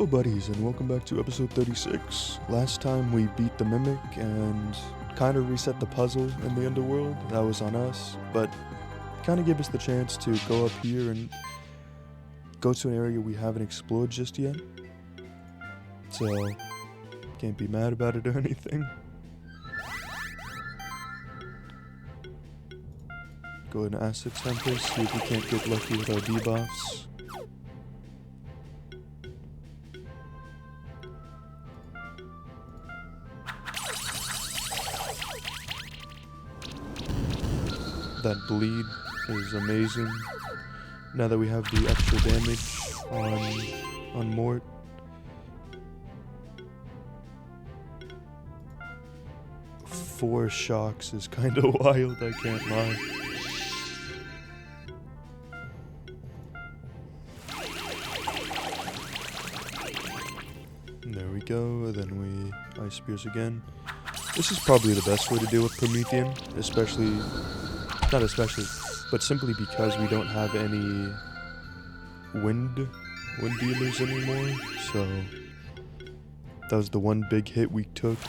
Hello buddies, and welcome back to episode 36. Last time we beat the Mimic and kind of reset the puzzle in the underworld. That was on us, but kind of gave us the chance to go up here and go to an area we haven't explored just yet. So, can't be mad about it or anything. Go ahead and Acid Temple, see if we can't get lucky with our debuffs. That bleed is amazing. Now that we have the extra damage on Mort. Four shocks is kinda wild, I can't lie. There we go, then we Ice Spears again. This is probably the best way to deal with Promethean, but simply because we don't have any wind dealers anymore. So that was the one big hit we took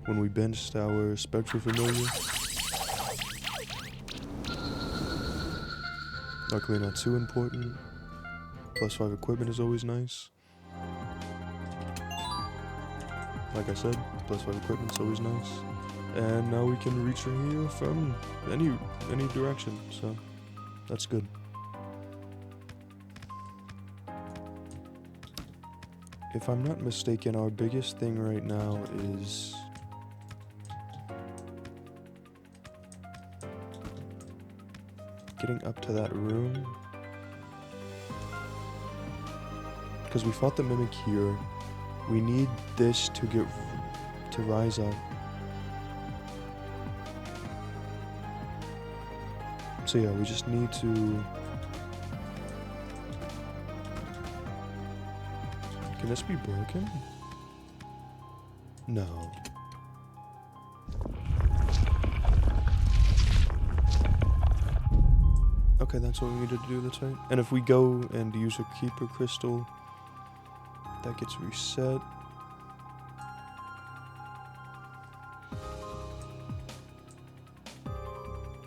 when we benched our Spectral Familiar. Luckily not too important. +5 equipment is always nice. Like I said, +5 equipment is always nice. And now we can reach her here from any direction, so that's good. If I'm not mistaken, our biggest thing right now is getting up to that room. Because we fought the Mimic here. We need this to rise up. So yeah, we just need to... Can this be broken? No. Okay, that's what we needed to do, that's right. And if we go and use a Keeper Crystal, that gets reset.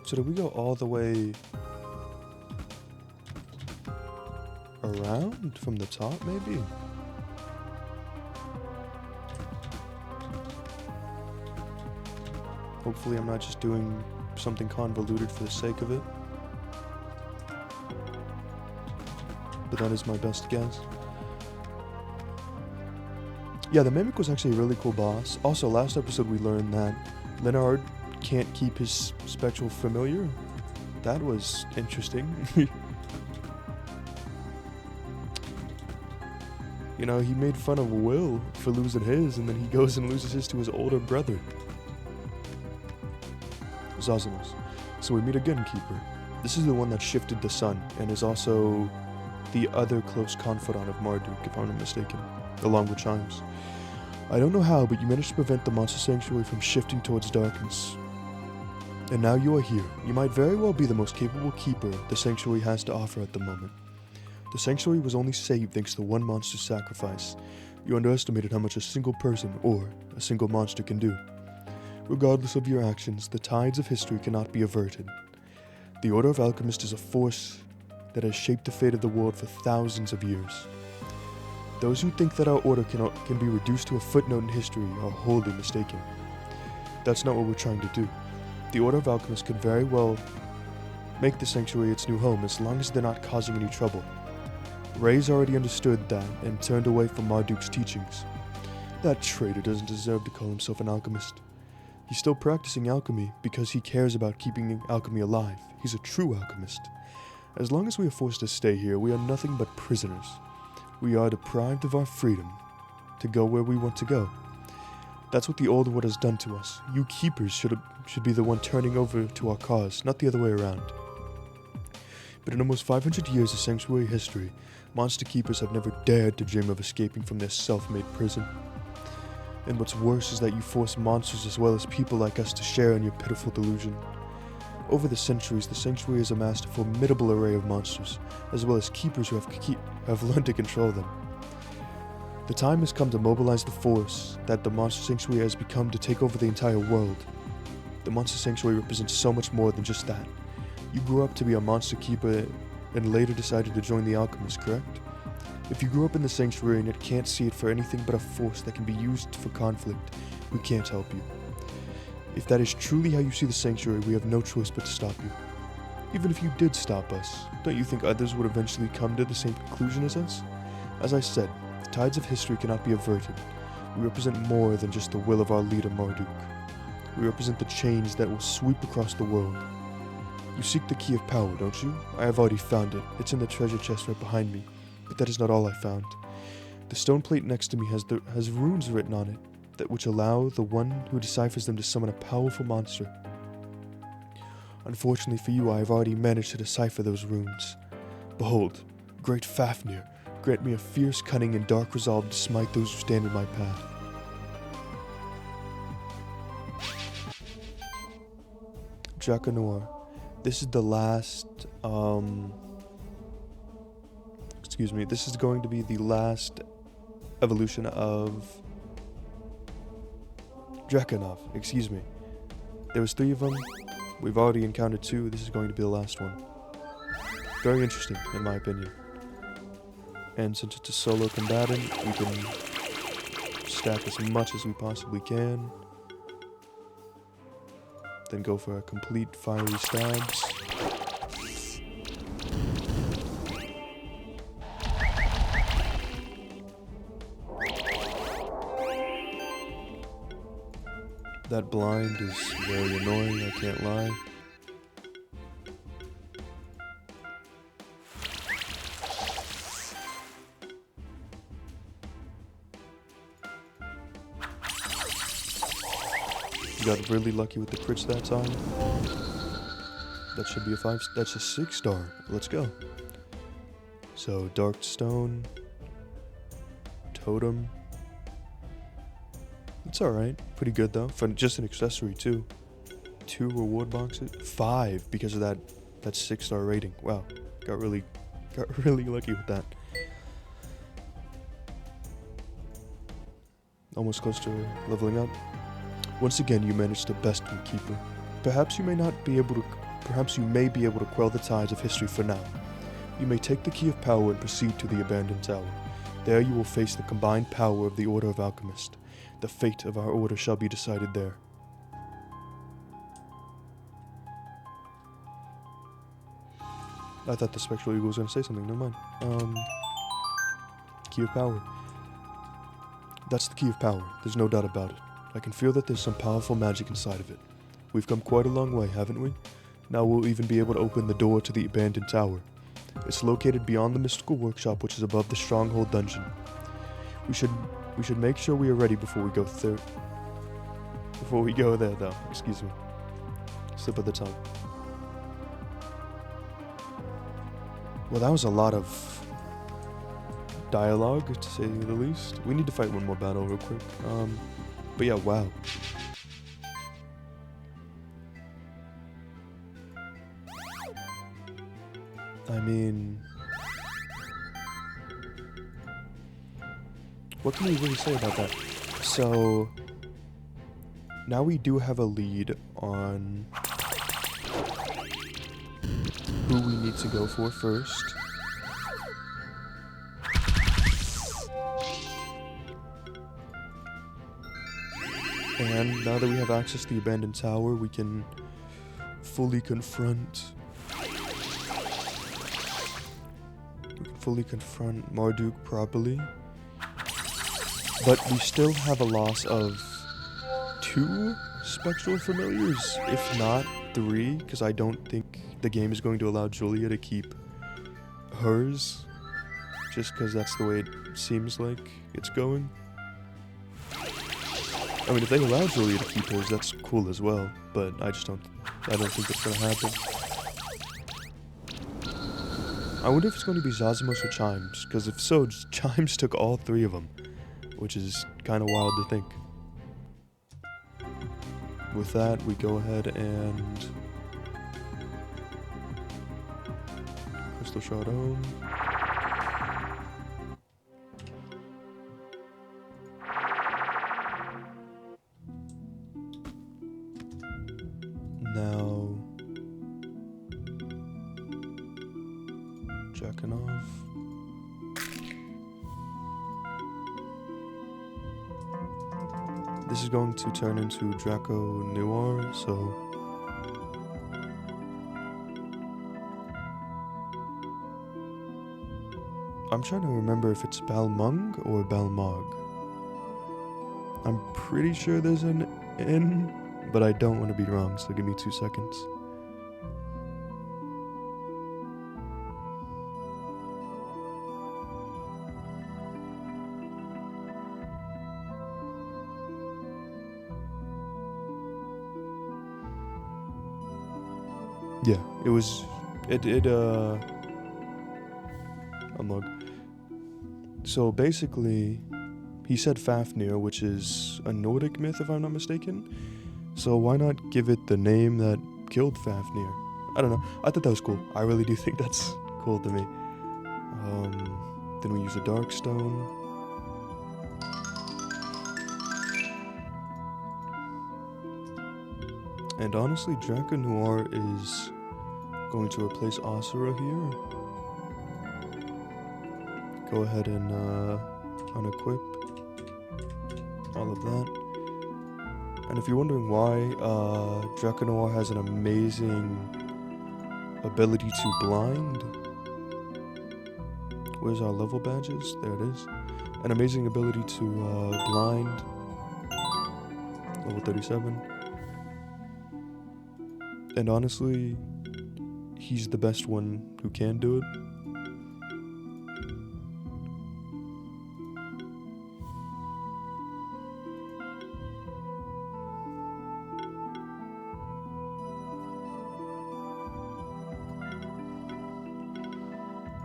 So did we go all the way around from the top, maybe? Hopefully I'm not just doing something convoluted for the sake of it. But that is my best guess. Yeah, the Mimic was actually a really cool boss. Also, last episode we learned that Leonard can't keep his Spectral Familiar. That was interesting. You know, he made fun of Will for losing his, and then he goes and loses his to his older brother, Zosimos. So we meet again, Keeper. This is the one that shifted the sun, and is also the other close confidant of Marduk, if I'm not mistaken, along with Chimes. I don't know how, but you managed to prevent the Monster Sanctuary from shifting towards darkness. And now you are here. You might very well be the most capable keeper the Sanctuary has to offer at the moment. The Sanctuary was only saved thanks to one monster sacrifice. You underestimated how much a single person, or a single monster, can do. Regardless of your actions, the tides of history cannot be averted. The Order of Alchemists is a force that has shaped the fate of the world for thousands of years. Those who think that our order can be reduced to a footnote in history are wholly mistaken. That's not what we're trying to do. The Order of Alchemists could very well make the Sanctuary its new home as long as they're not causing any trouble. Ray's already understood that and turned away from Marduk's teachings. That traitor doesn't deserve to call himself an alchemist. He's still practicing alchemy because he cares about keeping alchemy alive. He's a true alchemist. As long as we are forced to stay here, we are nothing but prisoners. We are deprived of our freedom to go where we want to go. That's what the Old World has done to us. You keepers should be the one turning over to our cause, not the other way around. But in almost 500 years of Sanctuary history, monster keepers have never dared to dream of escaping from their self-made prison. And what's worse is that you force monsters as well as people like us to share in your pitiful delusion. Over the centuries, the sanctuary has amassed a formidable array of monsters, as well as keepers who have learned to control them. The time has come to mobilize the force that the monster sanctuary has become to take over the entire world. The monster sanctuary represents so much more than just that. You grew up to be a monster keeper and later decided to join the alchemist, correct? If you grew up in the sanctuary and yet can't see it for anything but a force that can be used for conflict, we can't help you. If that is truly how you see the sanctuary, we have no choice but to stop you. Even if you did stop us, don't you think others would eventually come to the same conclusion as us? As I said, the tides of history cannot be averted. We represent more than just the will of our leader Marduk. We represent the change that will sweep across the world. You seek the key of power, don't you? I have already found it. It's in the treasure chest right behind me. But that is not all I found. The stone plate next to me has runes written on it, which allow the one who deciphers them to summon a powerful monster. Unfortunately for you, I have already managed to decipher those runes. Behold, great Fafnir, grant me a fierce cunning and dark resolve to smite those who stand in my path. Draconor. This is the last, this is going to be the last evolution of Draconov, There was 3 of them. We've already encountered 2. This is going to be the last one. Very interesting, in my opinion. And since it's a solo combatant, we can stack as much as we possibly can. Then go for a complete fiery stabs. That blind is very annoying, I can't lie. Got really lucky with the crits that time. That should be a 5. That's a 6-star. Let's go. So dark stone, totem. It's all right. Pretty good though. For just an accessory too. 2 reward boxes. 5 because of that 6-star rating. Wow. Got really lucky with that. Almost close to leveling up. Once again, you managed to best me, Keeper. Perhaps you may be able to quell the tides of history for now. You may take the key of power and proceed to the abandoned tower. There you will face the combined power of the Order of Alchemists. The fate of our order shall be decided there. I thought the Spectral Eagle was going to say something. Never mind. Key of power. That's the key of power. There's no doubt about it. I can feel that there's some powerful magic inside of it. We've come quite a long way, haven't we? Now we'll even be able to open the door to the abandoned tower. It's located beyond the mystical workshop, which is above the stronghold dungeon. We should make sure we are ready before we go there. Before we go there, though. Excuse me. Slip of the tongue. Well, that was a lot of dialogue, to say the least. We need to fight one more battle real quick. But yeah, wow. I mean, what can we really say about that? So, now we do have a lead on who we need to go for first. And now that we have access to the abandoned tower, we can fully confront Marduk properly. But we still have a loss of 2 spectral familiars, if not 3, because I don't think the game is going to allow Julia to keep hers, just because that's the way it seems like it's going. I mean, if they allow Julia to keep hers, that's cool as well, but I don't think that's gonna happen. I wonder if it's going to be Zosimos or Chimes, because if so, Chimes took all 3 of them, which is kind of wild to think. With that, we go ahead and pistol shot home. Now, jacking off. This is going to turn into Draco Noir, so I'm trying to remember if it's Balmung or Balmog. I'm pretty sure there's an N, but I don't want to be wrong, so give me 2 seconds. Yeah, unlock. So basically, he said Fafnir, which is a Nordic myth if I'm not mistaken. So why not give it the name that killed Fafnir? I don't know. I thought that was cool. I really do think that's cool to me. Then we use a Darkstone. And honestly, Draco Noir is going to replace Asura here. Go ahead and unequip all of that. And if you're wondering why, Draco Noir has an amazing ability to blind. Where's our level badges? There it is. An amazing ability to blind. Level 37. And honestly, he's the best one who can do it.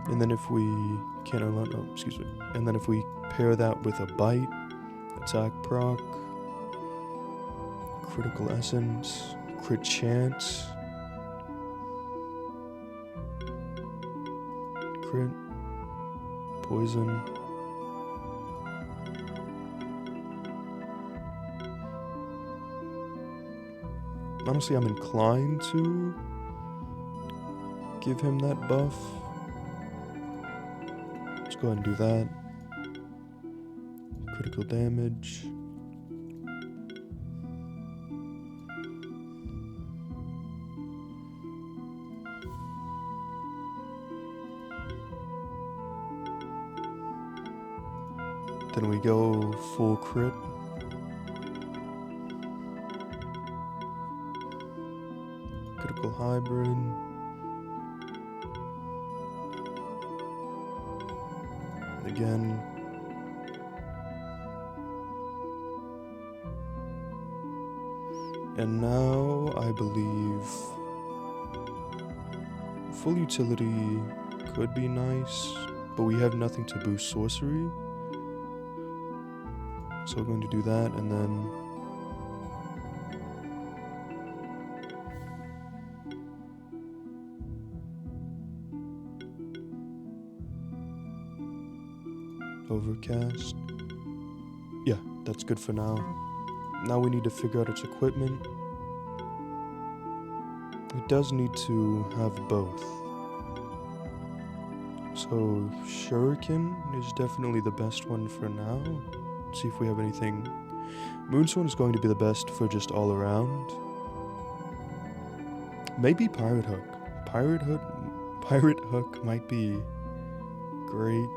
And then if we and then if we pair that with a bite, attack proc, critical essence, crit chance, crit, poison. Honestly, I'm inclined to give him that buff. Let's go ahead and do that. Critical damage. Then we go full crit. Critical hybrid. Again. And now I believe full utility could be nice, but we have nothing to boost sorcery. So we're going to do that, and then overcast. Yeah, that's good for now. Now we need to figure out its equipment. It does need to have both. So Shuriken is definitely the best one for now. See if we have anything. Moonstone is going to be the best for just all around. Maybe Pirate Hook. Pirate Hook might be great.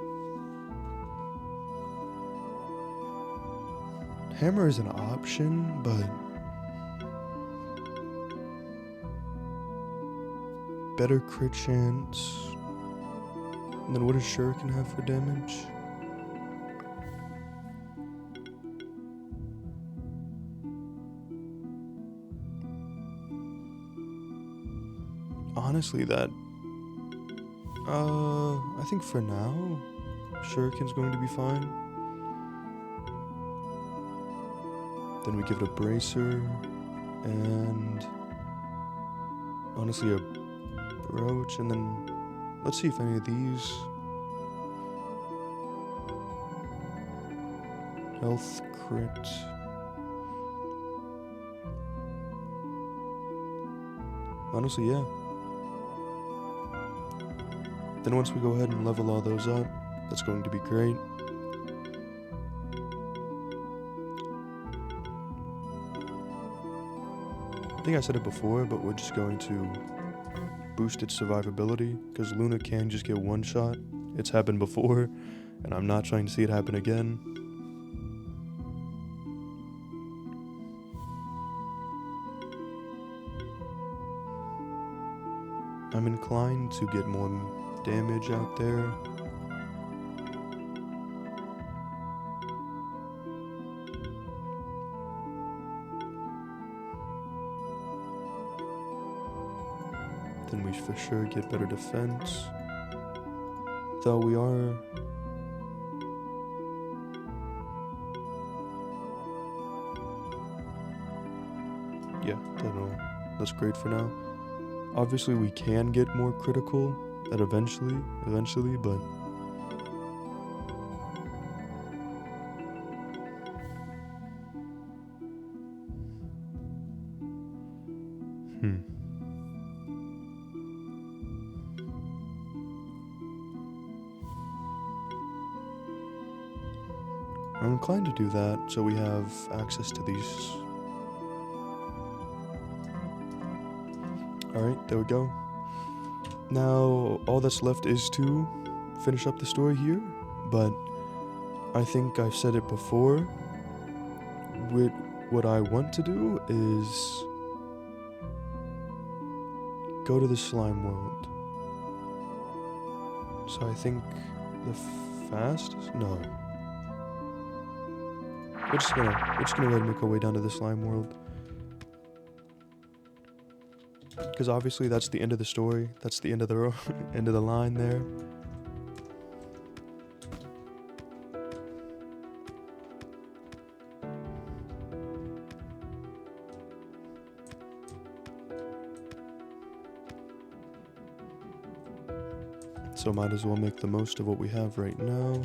Hammer is an option, but better crit chance. And then what does Shuriken have for damage? Honestly, that I think for now, Shuriken's going to be fine. Then we give it a bracer, and honestly a brooch, and then Let's see if any of these... Health, crit... Honestly, yeah. Then once we go ahead and level all those up, that's going to be great. I think I said it before, but we're just going to boost its survivability, because Luna can just get one shot. It's happened before, and I'm not trying to see it happen again. I'm inclined to get more damage out there. Then we for sure get better defense. Though we are... Yeah, that's great for now. Obviously we can get more critical at eventually, but... I'm inclined to do that, so we have access to these. Alright, there we go. Now, all that's left is to finish up the story here, but I think I've said it before. What I want to do is go to the slime world. So I think the fastest? No. We're just gonna go ahead and make our way down to the slime world. Because obviously that's the end of the story. That's the end of the end of the line there. So might as well make the most of what we have right now.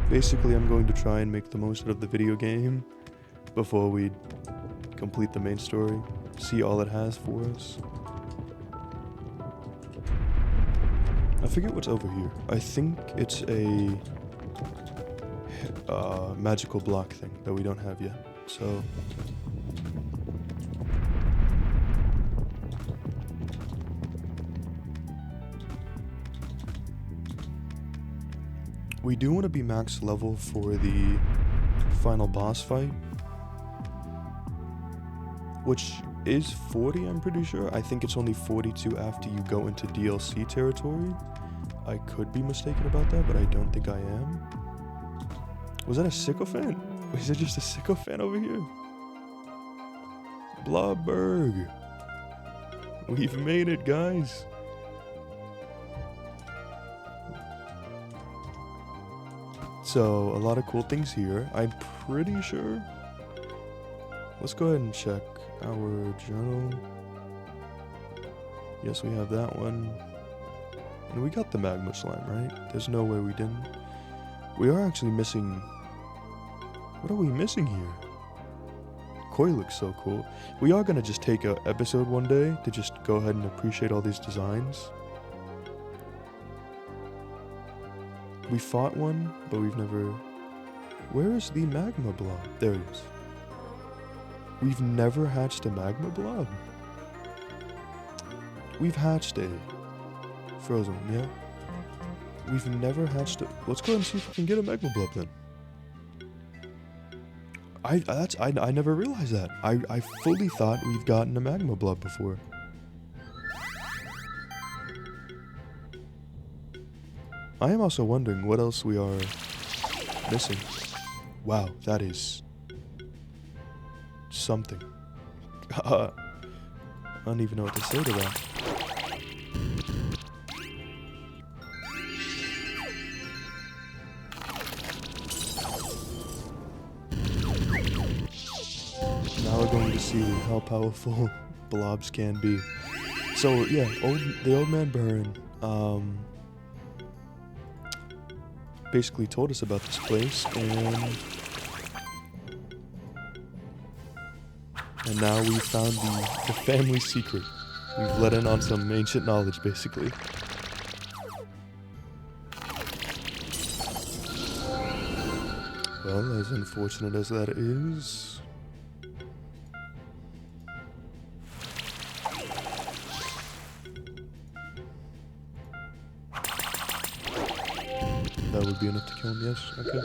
Basically, I'm going to try and make the most out of the video game before we complete the main story, see all it has for us. I forget what's over here. I think it's a magical block thing that we don't have yet, so... We do want to be max level for the final boss fight, which is 40, I'm pretty sure. I think it's only 42 after you go into DLC territory. I could be mistaken about that, but I don't think I am. Was that a sycophant? Is it just a sycophant over here? Blobberg! We've made it, guys! So, a lot of cool things here. I'm pretty sure. Let's go ahead and check our journal. Yes, we have that one. And we got the magma slime, right? There's no way we didn't. We are actually missing... What are we missing here? Koi looks so cool. We are gonna just take an episode one day to just go ahead and appreciate all these designs. We fought one, but we've never... Where is the magma blob? There it is. We've never hatched a magma blob. We've hatched a frozen one, yeah? We've never hatched a... Let's go ahead and see if we can get a magma blob then. I never realized that. I fully thought we've gotten a magma blob before. I am also wondering what else we are missing. Wow, that is something. I don't even know what to say to that. Now we're going to see how powerful blobs can be. So yeah, the old man Burn basically told us about this place, and now we found the family secret. We've let in on some ancient knowledge, basically. Well, as unfortunate as that is, that would be enough to kill him, yes? Okay.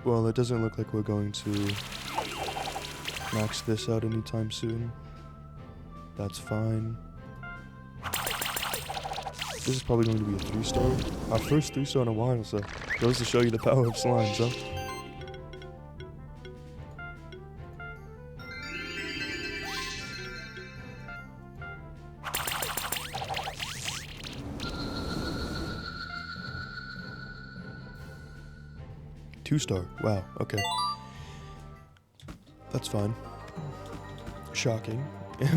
Well, it doesn't look like we're going to max this out anytime soon. That's fine. This is probably going to be a 3-star. Our first 3-star in a while, so goes to show you the power of slimes, huh? Two-star. Wow, okay. That's fine. Shocking,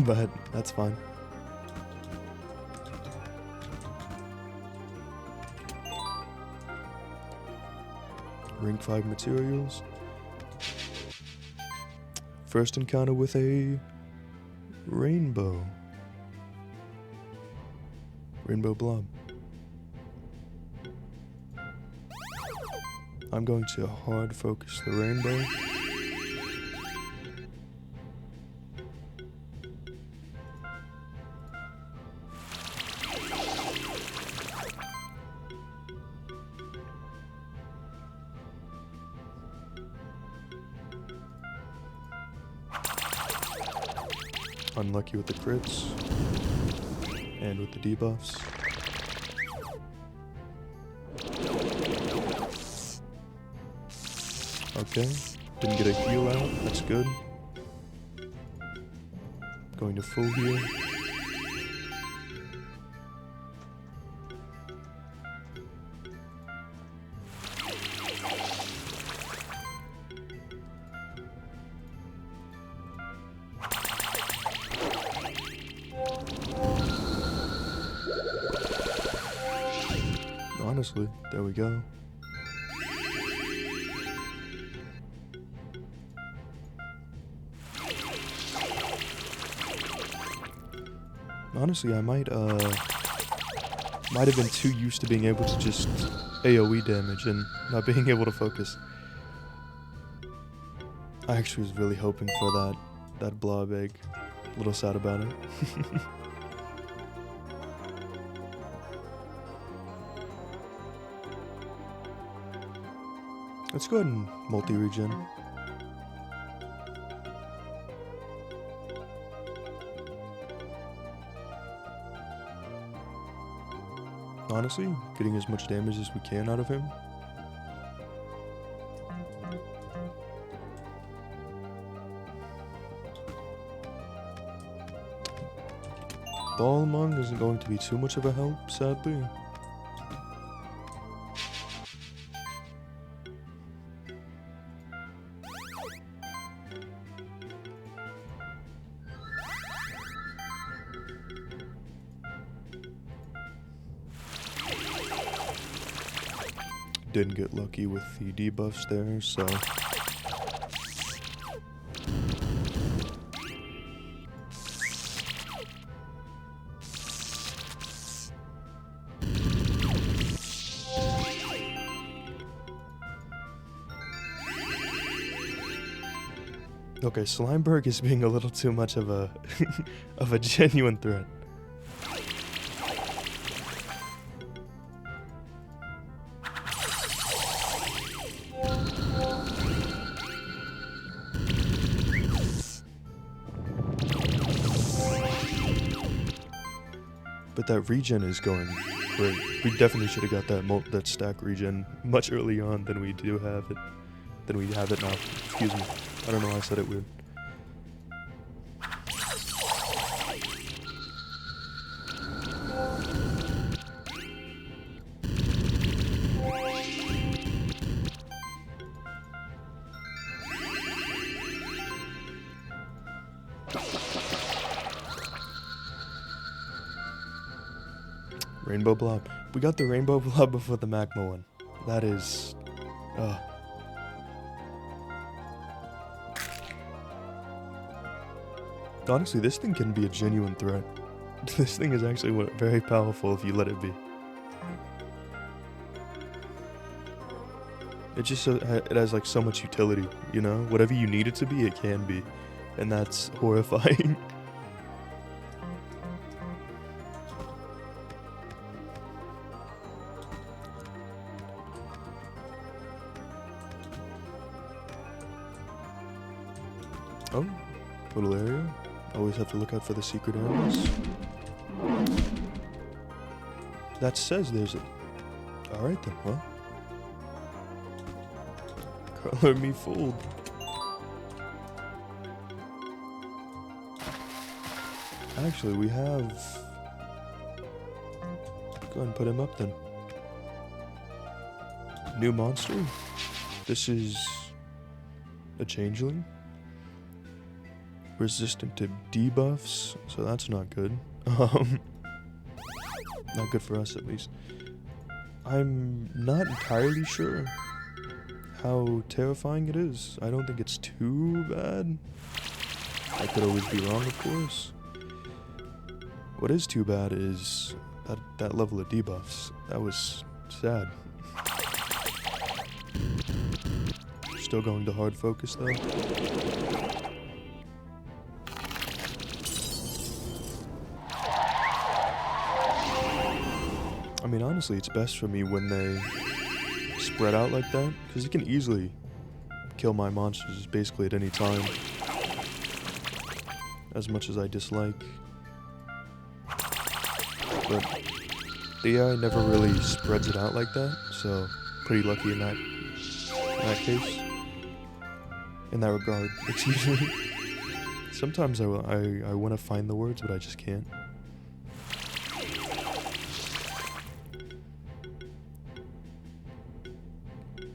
but that's fine. Rank 5 materials. First encounter with a rainbow. Rainbow blob. I'm going to hard focus the rainbow. Unlucky with the crits and with the debuffs. Okay, didn't get a heal out, that's good. Going to full heal. Honestly, there we go. Honestly, I might have been too used to being able to just AoE damage and not being able to focus. I actually was really hoping for that blob egg. A little sad about it. Let's go ahead and multi-regen. Honestly, getting as much damage as we can out of him. Balmung isn't going to be too much of a help, sadly. Didn't get lucky with the debuffs there, so okay, Slimeberg is being a little too much of a of a genuine threat. But that regen is going great. We definitely should have got that stack regen much earlier on than we do have it. Than we have it now. Excuse me. I don't know why I said it weird. Rainbow Blob. We got the Rainbow Blob before the Magma one. That is... Honestly, this thing can be a genuine threat. This thing is actually very powerful if you let it be. It just it has like so much utility, you know? Whatever you need it to be, it can be. And that's horrifying. Oh, little area. Always have to look out for the secret areas. That says there's a... Alright then, well. Color me fooled. Actually, we have... Go ahead and put him up then. New monster. This is... a changeling. Resistant to debuffs, so that's not good. Not good for us, at least. I'm not entirely sure how terrifying it is. I don't think it's too bad. I could always be wrong, of course. What is too bad is that level of debuffs. That was sad. Still going to hard focus, though. I mean, honestly, it's best for me when they spread out like that, because you can easily kill my monsters basically at any time, as much as I dislike. But the AI never really spreads it out like that, so pretty lucky in that case. In that regard, it's usually... Sometimes I want to find the words, but I just can't.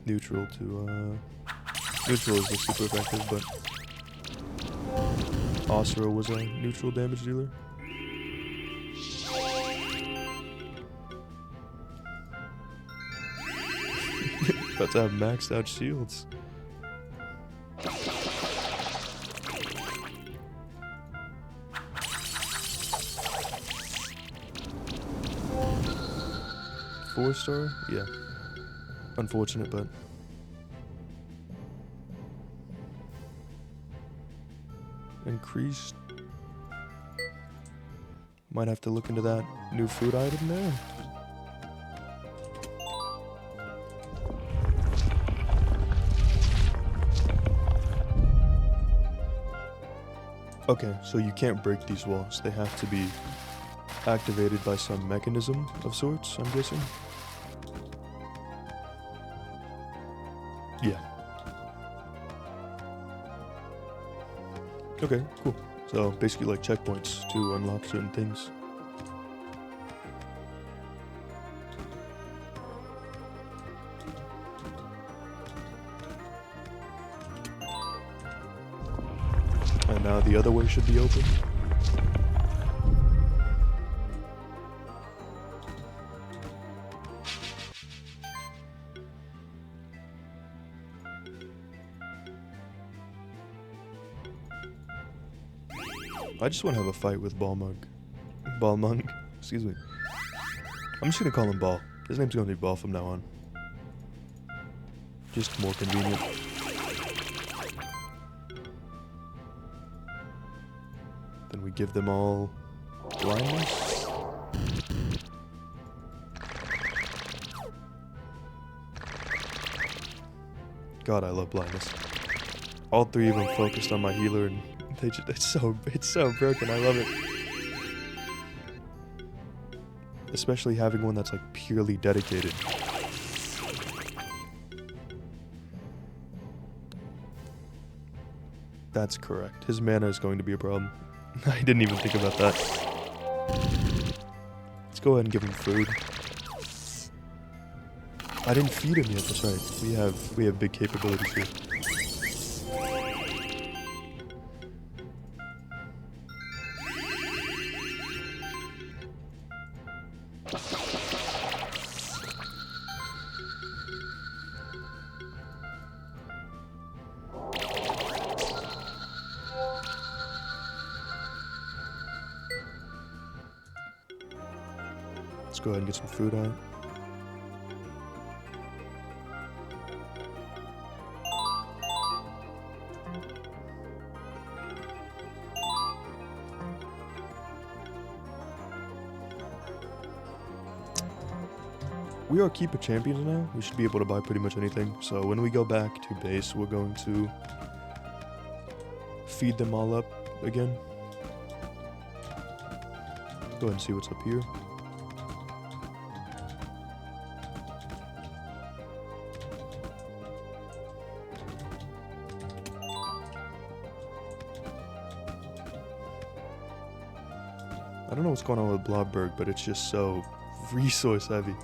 Neutral to, neutral is the super effective, but Osro was a neutral damage dealer. About to have maxed out shields. Four-star? Yeah. Unfortunate, but... Increased... Might have to look into that new food item there. Okay, so you can't break these walls. They have to be activated by some mechanism of sorts, I'm guessing. Yeah. Okay, cool. So basically like checkpoints to unlock certain things. And now the other way should be open. I just want to have a fight with Balmung. Excuse me. I'm just gonna call him Ball. His name's gonna be Ball from now on. Just more convenient. Then we give them all blindness. God, I love blindness. All three of them focused on my healer, and it's so broken. I love it. Especially having one that's like purely dedicated. That's correct. His mana is going to be a problem. I didn't even think about that. Let's go ahead and give him food. I didn't feed him yet, that's right. We have big capabilities here. Let's go ahead and get some food out. We are keeper champions now. We should be able to buy pretty much anything. So when we go back to base, we're going to feed them all up again. Go ahead and see what's up here. I don't know what's going on with Blobberg, but it's just so resource heavy.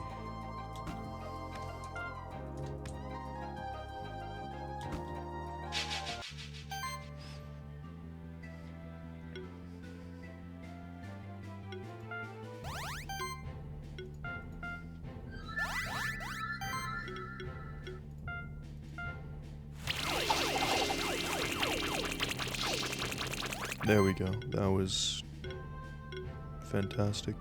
There we go. That was fantastic.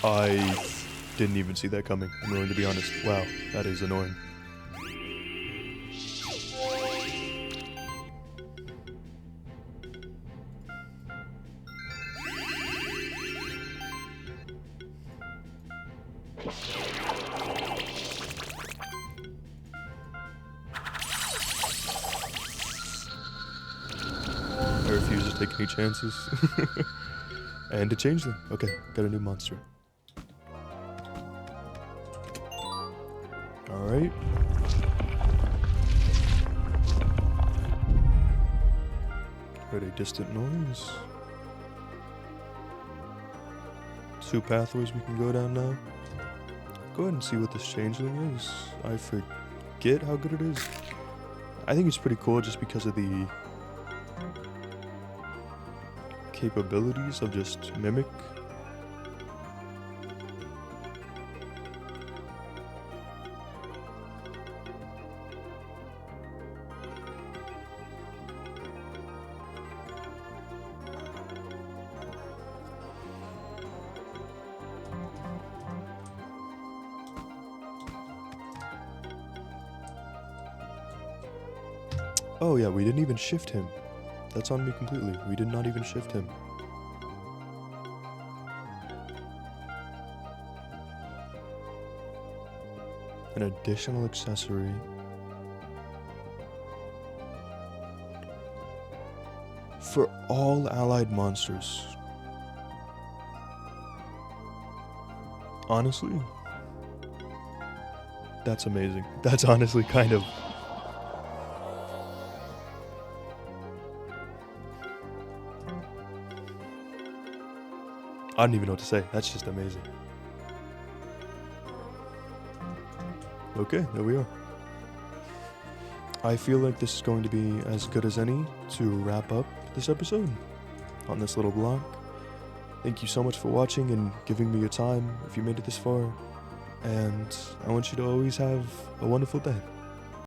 I didn't even see that coming, I'm going to be honest. Wow, that is annoying. I refuse to take any chances. And to change them. Okay, got a new monster. Alright. Heard a distant noise. 2 pathways we can go down now. Go ahead and see what this changeling is. I forget how good it is. I think it's pretty cool just because of the capabilities of just mimic. Oh yeah, we didn't even shift him. That's on me completely. We did not even shift him. An additional accessory. For all allied monsters. Honestly, that's amazing. That's honestly kind of... I don't even know what to say. That's just amazing. Okay, there we are. I feel like this is going to be as good as any to wrap up this episode on this little block. Thank you so much for watching and giving me your time if you made it this far. And I want you to always have a wonderful day.